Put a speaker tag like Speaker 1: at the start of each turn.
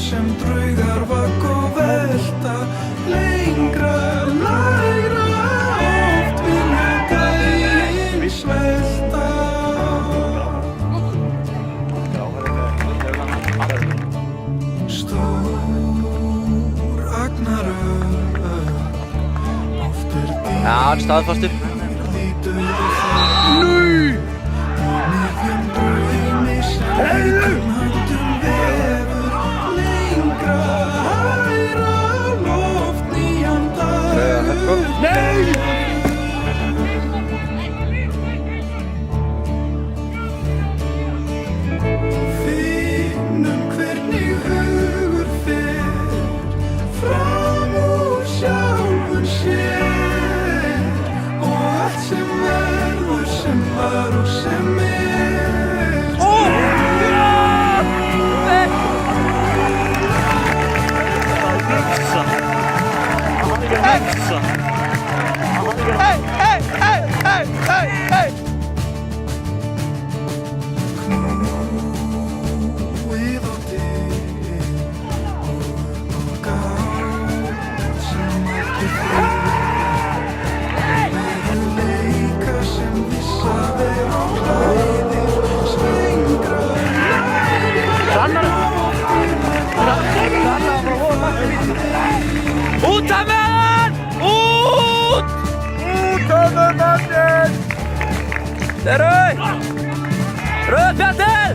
Speaker 1: sem draugar vagg og velta lengra, lægra oft vilja daginn svelta Stór agnarögg oft dýr
Speaker 2: Já, hann staðfastur.
Speaker 1: Finnum hvernig hugur fer fram úr sjálfum sér og allt sem verður sem var og sem er Knúið á dyr og upp á gátt sem ekki frið Við leika sem vissa ver á hlæðir slengra
Speaker 2: Út af með hann! Út! Út af með manninn! Það er rauð! Rauð, Bjartur!